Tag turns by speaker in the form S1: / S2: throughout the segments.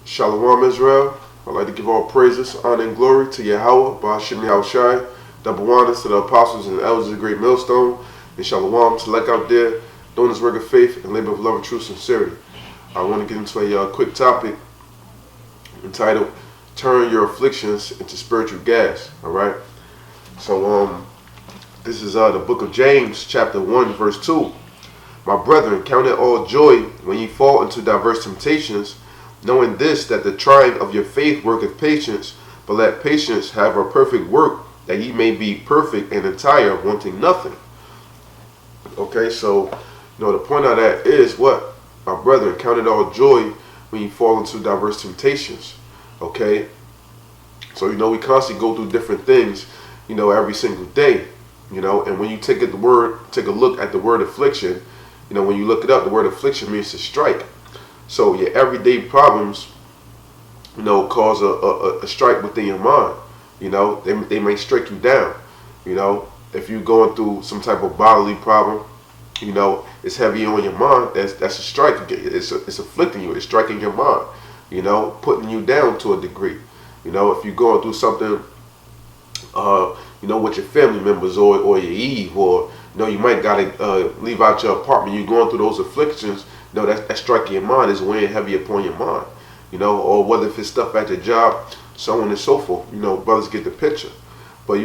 S1: Shalawam Israel. I'd like to give all praises, honor, and glory to YAHAWAH, YAHAWASHI, double honors to the apostles and elders of the Great Millstone, and Shalawam to select out there doing this work of faith and labor of love and true sincerity. I want to get into a quick topic entitled "Turn Your Afflictions into Spiritual Gas." All right. So this is the book of James, chapter 1, verse 2. My brethren, count it all joy when ye fall into diverse temptations, knowing this, that the trying of your faith worketh patience. But let patience have her perfect work, that ye may be perfect and entire, wanting nothing. Okay, so the point of that is what? My brethren, count it all joy when you fall into diverse temptations. Okay, so we constantly go through different things, every single day. And when you take a look at the word affliction, when you look it up, the word affliction means to strike. So your everyday problems, cause a strike within your mind. They may strike you down. If you're going through some type of bodily problem, it's heavy on your mind. That's a strike. It's afflicting you. It's striking your mind. Putting you down to a degree. If you're going through something, with your family members or your Eve, or you might gotta leave out your apartment. You're going through those afflictions. That striking your mind is weighing heavy upon your mind. Or whether if it's stuff at your job, so on and so forth. Brothers get the picture. But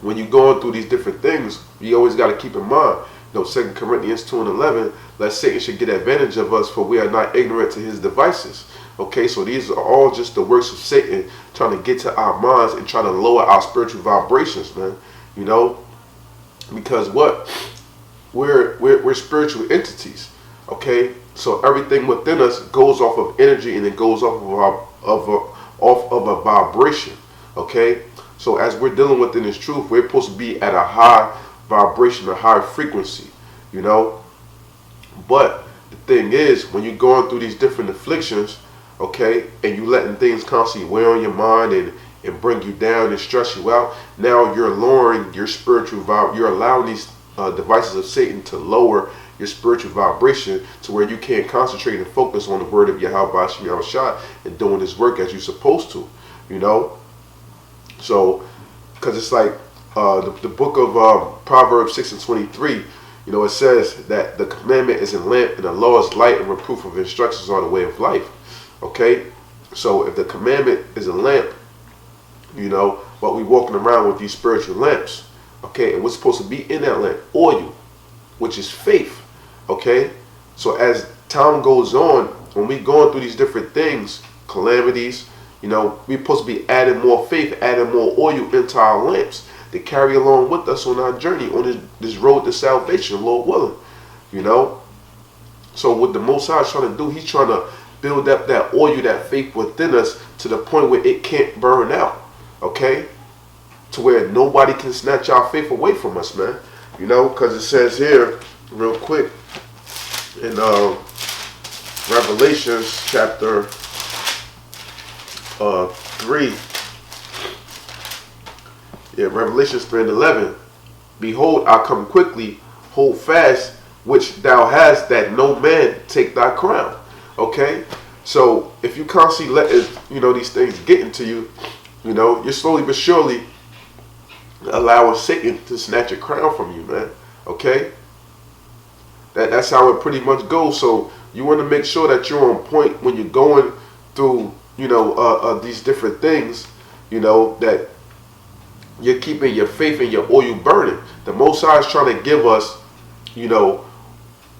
S1: when you're going through these different things, you always got to keep in mind, 2 Corinthians 2:11, lest Satan should get advantage of us, for we are not ignorant to his devices. Okay, so these are all just the works of Satan trying to get to our minds and trying to lower our spiritual vibrations, man. Because what? We're spiritual entities. Okay, so everything within us goes off of energy, and it goes off of a vibration. Okay, so as we're dealing with in this truth, we're supposed to be at a high vibration, a high frequency. But the thing is, when you're going through these different afflictions, okay, and you letting things constantly weigh on your mind and bring you down and stress you out, now you're lowering your spiritual vibe. You're allowing these devices of Satan to lower your spiritual vibration to where you can't concentrate and focus on the word of YAHAWASHI and doing this work as you're supposed to. So, because it's like the book of Proverbs 6:23, it says that the commandment is a lamp and the law is light, and reproof of instructions are the way of life. Okay, so if the commandment is a lamp, but we walking around with these spiritual lamps, okay, and what's supposed to be in that lamp? Oil, which is faith. Okay, so as time goes on, when we going through these different things, calamities, we're supposed to be adding more faith, adding more oil into our lamps to carry along with us on our journey, on this road to salvation, Lord willing. So what the Most High is trying to do, he's trying to build up that oil, that faith within us to the point where it can't burn out. Okay, to where nobody can snatch our faith away from us, man. Because it says here, real quick, in Revelations chapter 3. Yeah, Revelations 3:11. Behold, I come quickly, hold fast which thou hast, that no man take thy crown. Okay? So if you constantly let these things get into you, you're slowly but surely allowing Satan to snatch your crown from you, man. Okay? That's how it pretty much goes. So you want to make sure that you're on point when you're going through, these different things, that you're keeping your faith and your oil burning. The Most High is trying to give us,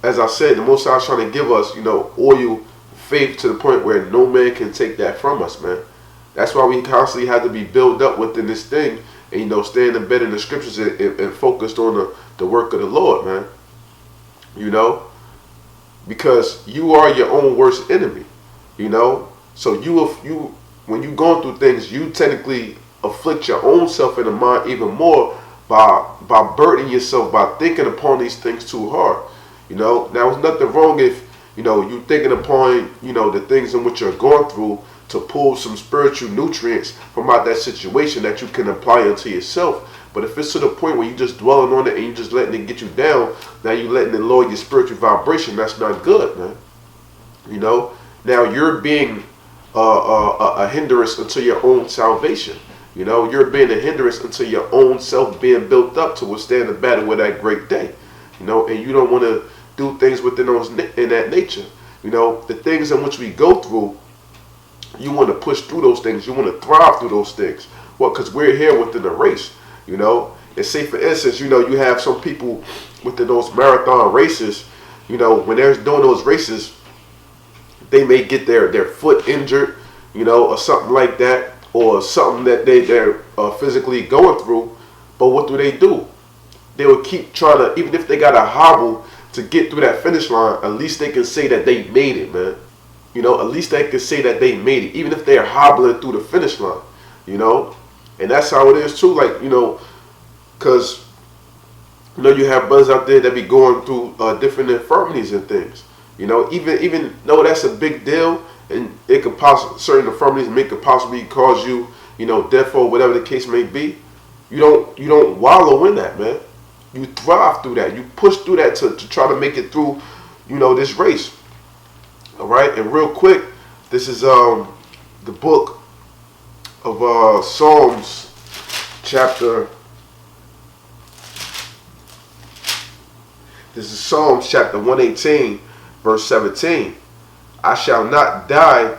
S1: as I said, the Most High is trying to give us, oil, faith to the point where no man can take that from us, man. That's why we constantly have to be built up within this thing and, stay in the bed in the scriptures and focused on the work of the Lord, man. Because you are your own worst enemy, so when you're going through things, you technically afflict your own self in the mind even more by burdening yourself, by thinking upon these things too hard. Now there's nothing wrong if you thinking upon the things in which you're going through to pull some spiritual nutrients from out that situation that you can apply into yourself. But if it's to the point where you just dwelling on it and you just letting it get you down, now you letting it lower your spiritual vibration. That's not good, man. now you're being a hindrance unto your own salvation. You know, you're being a hindrance unto your own self being built up to withstand the battle with that great day. You know, and you don't want to do things within those in that nature. You know, the things in which we go through, you want to push through those things. You want to thrive through those things. Well, because we're here within a race. You know, and say for instance, you know, you have some people within those marathon races. You know, when they're doing those races, they may get their foot injured, you know, or something like that, or something that they're physically going through. But what do? They will keep trying to, even if they got a hobble to get through that finish line, at least they can say that they made it, man. You know, at least they can say that they made it, even if they're hobbling through the finish line, you know. And that's how it is too, like, you know, because, you know, you have brothers out there that be going through different infirmities and things. You know, even though that's a big deal, and it could possibly, certain infirmities could possibly cause you, you know, death or whatever the case may be. You don't wallow in that, man. You thrive through that. You push through that to try to make it through, you know, this race. All right, and real quick, this is the book of Psalms, chapter. This is Psalms chapter 118, verse 17. I shall not die,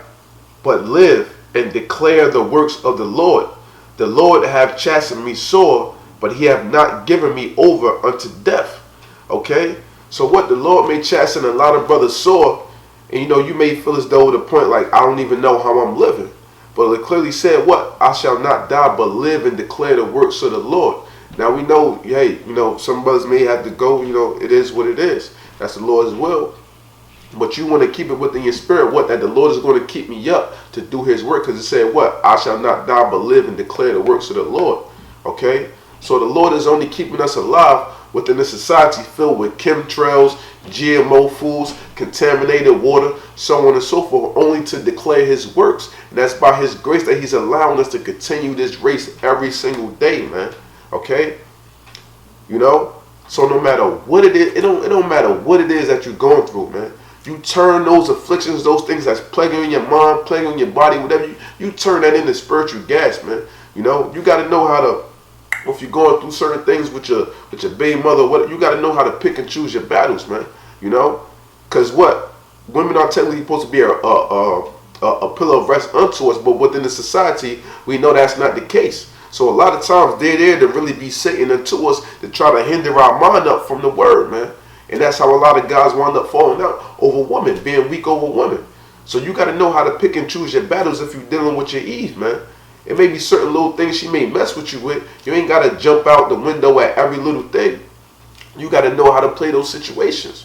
S1: but live and declare the works of the Lord. The Lord hath chastened me sore, but he hath not given me over unto death. Okay? So what, the Lord may chasten a lot of brothers sore, and you know, you may feel as though the point like, I don't even know how I'm living. But it clearly said what? I shall not die, but live and declare the works of the Lord. Now we know, hey, you know, some brothers may have to go, you know, it is what it is. That's the Lord's will. But you want to keep it within your spirit, what? That the Lord is going to keep me up to do his work. Because it said what? I shall not die, but live and declare the works of the Lord. Okay? So the Lord is only keeping us alive within a society filled with chemtrails, GMO foods, contaminated water, so on and so forth, only to declare his works. And that's by his grace that he's allowing us to continue this race every single day, man. Okay? You know? So no matter what it is, it don't matter what it is that you're going through, man. You turn those afflictions, those things that's plaguing your mind, plaguing on your body, whatever, you turn that into spiritual gas, man. You know, you got to know how to, if you're going through certain things with your baby mother, what, you got to know how to pick and choose your battles, man. You know, because what? Women are technically supposed to be a pillar of rest unto us, but within the society, we know that's not the case. So a lot of times they're there to really be Satan unto us to try to hinder our mind up from the word, man. And that's how a lot of guys wind up falling out over women, being weak over women. So you got to know how to pick and choose your battles if you're dealing with your Eve, man. It may be certain little things she may mess with you with. You ain't got to jump out the window at every little thing. You got to know how to play those situations.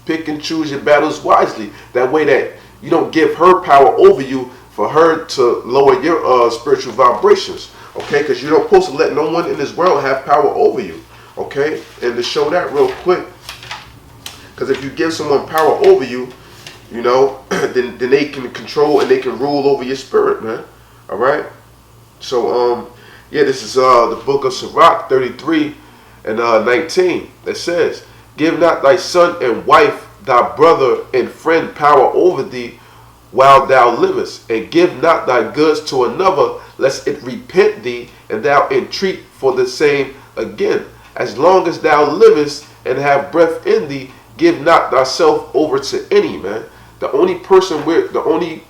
S1: Pick and choose your battles wisely. That way that you don't give her power over you for her to lower your spiritual vibrations. Okay? Because you're not supposed to let no one in this world have power over you. Okay? And to show that real quick, because if you give someone power over you, you know, then they can control and they can rule over your spirit, man. All right? So, yeah, this is the book of Sirach 33 and 19 that says, give not thy son and wife, thy brother and friend power over thee while thou livest, and give not thy goods to another, lest it repent thee, and thou entreat for the same again. As long as thou livest and have breath in thee, give not thyself over to any, man. The only person the only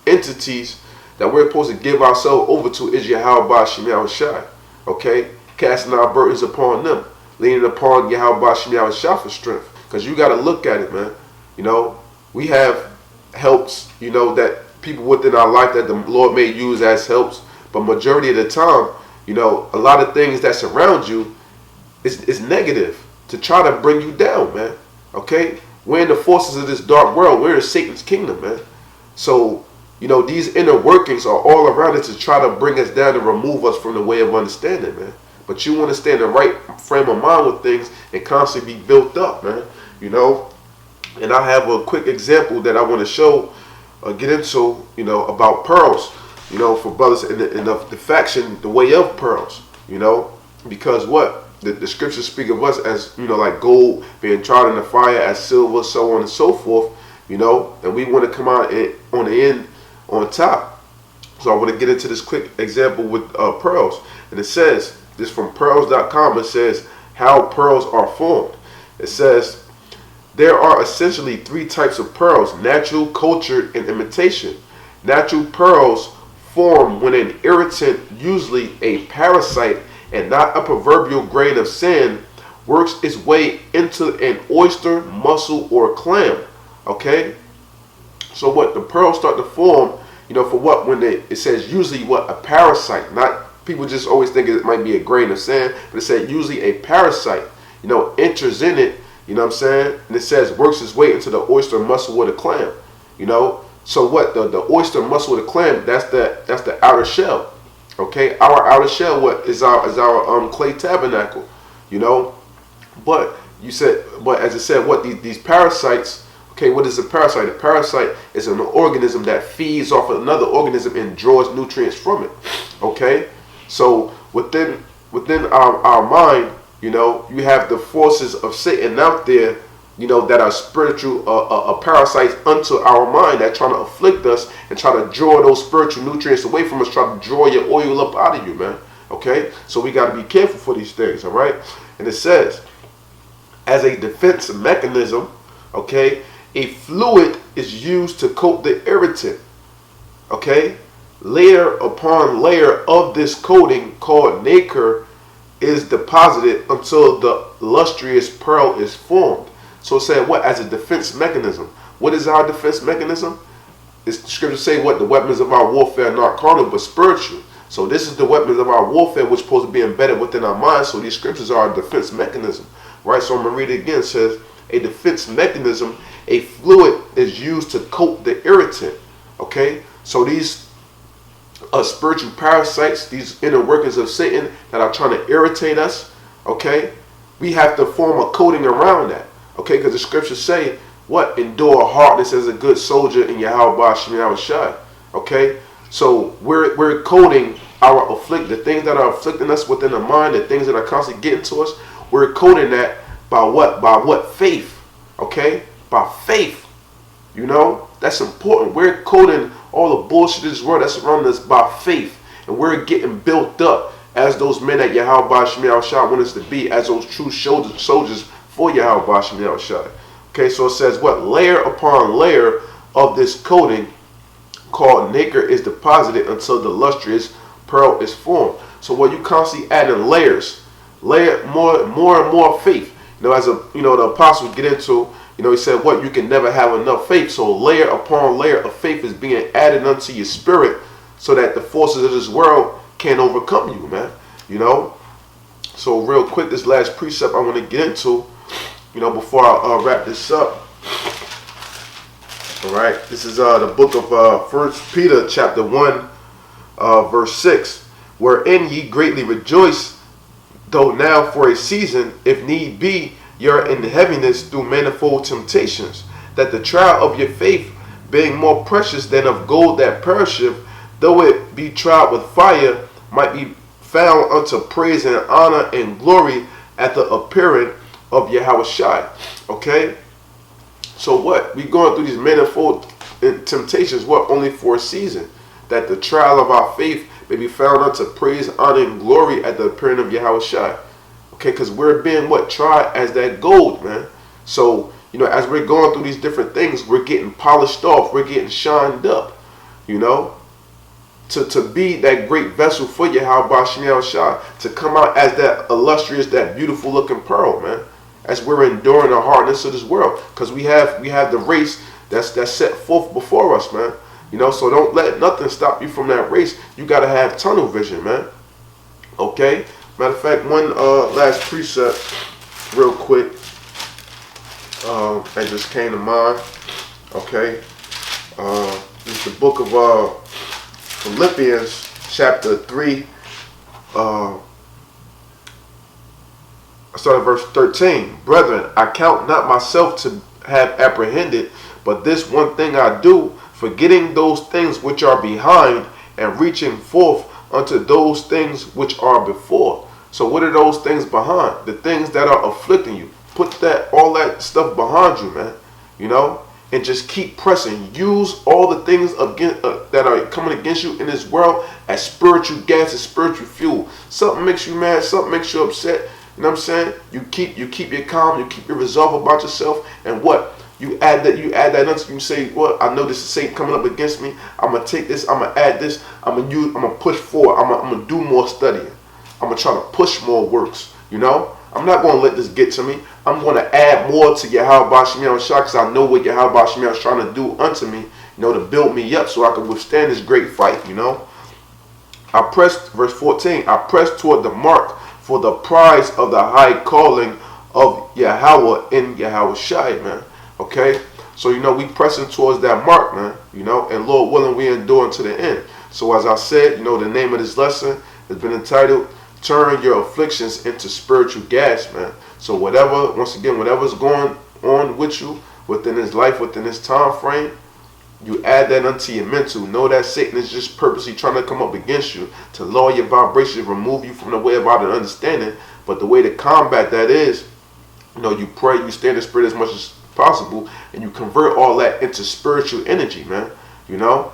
S1: entities that we're supposed to give ourselves over to is YAHAWASHI. Okay? Casting our burdens upon them. Leaning upon YAHAWASHI for strength. Because you got to look at it, man. You know, we have helps, you know, that people within our life that the Lord may use as helps. But majority of the time, you know, a lot of things that surround you is negative to try to bring you down, man. Okay? We're in the forces of this dark world. We're in Satan's kingdom, man. So, you know, these inner workings are all around us to try to bring us down and remove us from the way of understanding, man. But you want to stay in the right frame of mind with things and constantly be built up, man. You know? And I have a quick example that I want to show, get into, you know, about pearls. You know, for brothers in the faction, the way of pearls. You know? Because what? The scriptures speak of us as, you know, like gold being tried in the fire, as silver, so on and so forth. you know, and we want to come out on the end on top. So I want to get into this quick example with pearls. And it says, this from pearls.com, it says how pearls are formed. It says, there are essentially three types of pearls: natural, cultured, and imitation. Natural pearls form when an irritant, usually a parasite and not a proverbial grain of sand, works its way into an oyster, mussel, or clam. Okay? So what? The pearls start to form, you know, for what? When it says usually what? A parasite. Not, people just always think it might be a grain of sand, but it said usually a parasite, you know, enters in it, you know what I'm saying? And it says works its way into the oyster, mussel, or the clam, you know? So what? The oyster, mussel, or the clam, that's the outer shell. Okay? Our outer shell, what is our clay tabernacle, you know? But you said, but as it said, what these parasites, okay, what is a parasite? A parasite is an organism that feeds off another organism and draws nutrients from it. Okay? So within our mind, you know, you have the forces of Satan out there, you know, that are spiritual parasites unto our mind, that trying to afflict us and try to draw those spiritual nutrients away from us, try to draw your oil up out of you, man. Okay? So we got to be careful for these things, all right? And it says, as a defense mechanism, okay, a fluid is used to coat the irritant. Okay? Layer upon layer of this coating, called nacre, is deposited until the lustrous pearl is formed. So it said what? As a defense mechanism. What is our defense mechanism? It's the scriptures say what? The weapons of our warfare are not carnal but spiritual. So this is the weapons of our warfare, which is supposed to be embedded within our minds. So these scriptures are a defense mechanism. Right? So I'm going to read it again. It says, a defense mechanism, a fluid is used to coat the irritant. Okay? So these spiritual parasites, these inner workings of Satan that are trying to irritate us, okay, we have to form a coating around that, okay, because the scriptures say, what? Endure hardness as a good soldier in YAHAWASHI, okay? So we're coating the things that are afflicting us within the mind, the things that are constantly getting to us, we're coating that by what? By what? Faith, okay? By faith, you know? That's important. We're coating all the bullshit of this world that's around us by faith. And we're getting built up as those men that YAHAWASHI want us to be, as those true soldiers for YAHAWASHI. Okay, so it says what? Layer upon layer of this coating called nacre is deposited until the lustrous pearl is formed. So what you constantly adding layers, layer more and more faith. You know, as the apostles get into, you know, he said what? You can never have enough faith. So layer upon layer of faith is being added unto your spirit so that the forces of this world can't overcome you, man. You know? So real quick, this last precept I want to get into, you know, before I wrap this up. All right. This is the book of 1 Peter chapter 1, verse 6. Wherein ye greatly rejoice, though now for a season, if need be, you're in heaviness through manifold temptations, that the trial of your faith, being more precious than of gold that perisheth, though it be tried with fire, might be found unto praise and honor and glory at the appearing of YAHAWASHI. Okay? So what? We going through these manifold temptations, what? Only for a season. That the trial of our faith may be found unto praise, honor, and glory at the appearing of YAHAWASHI. Okay, because we're being what? Tried as that gold, man. So, you know, as we're going through these different things, we're getting polished off. We're getting shined up, you know, to be that great vessel for YAHAWASHI, to come out as that illustrious, that beautiful looking pearl, man, as we're enduring the hardness of this world. Because we have the race that's set forth before us, man. You know, so don't let nothing stop you from that race. You got to have tunnel vision, man. Okay? Matter of fact, one last precept, real quick, that just came to mind. Okay, this is the book of Philippians, chapter 3. I start at verse 13. Brethren, I count not myself to have apprehended, but this one thing I do, forgetting those things which are behind, and reaching forth unto those things which are before. So what are those things behind? The things that are afflicting you. Put all that stuff behind you, man. You know? and just keep pressing. Use all the things that are coming against you in this world as spiritual gas and spiritual fuel. Something makes you mad, something makes you upset. You know what I'm saying? You keep your calm, you keep your resolve about yourself, and what? You add that unto you say, what? I know this is Satan coming up against me. I'm gonna take this, I'm gonna add this, I'm gonna push forward, I'm gonna do more studying. I'm gonna try to push more works, you know? I'm not gonna let this get to me. I'm gonna add more to YAHAWASHI because I know what YAHAWASHI is trying to do unto me, you know, to build me up so I can withstand this great fight, you know? I pressed, verse 14, I pressed toward the mark for the prize of the high calling of Yahawah in YAHAWASHI, man. Okay? So, you know, we pressing towards that mark, man, you know, and Lord willing, we endure to the end. So, as I said, you know, the name of this lesson has been entitled, Turn Your Afflictions into Spiritual Gas, man. So, whatever, once again, whatever's going on with you within this life, within this time frame, you add that unto your mental. Know that Satan is just purposely trying to come up against you to lower your vibration, remove you from the way of out and understanding. But the way to combat that is, you know, you pray, you stay in the spirit as much as possible, and you convert all that into spiritual energy, man. You know,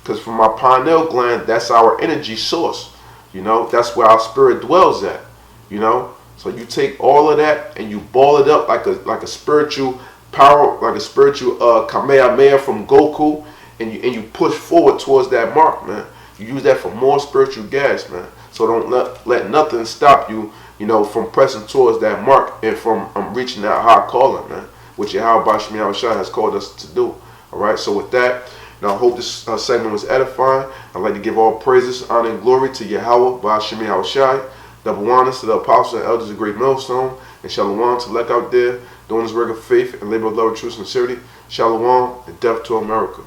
S1: because from our pineal gland, that's our energy source. You know, that's where our spirit dwells at. You know, so you take all of that and you ball it up like a spiritual power, like a spiritual Kamehameha from Goku, and you push forward towards that mark, man. You use that for more spiritual gas, man. So don't let nothing stop you, you know, from pressing towards that mark and from reaching that high calling, man, which YAHAWASHI has called us to do. All right. So with that, you know, I hope this segment was edifying. I'd like to give all praises, honor, and glory to YAHAWAH, double honors to the apostles and elders of Great Millstone, and Shalawam to elect out there doing this work of faith and labor of love, truth, sincerity. Shalawam and death to America.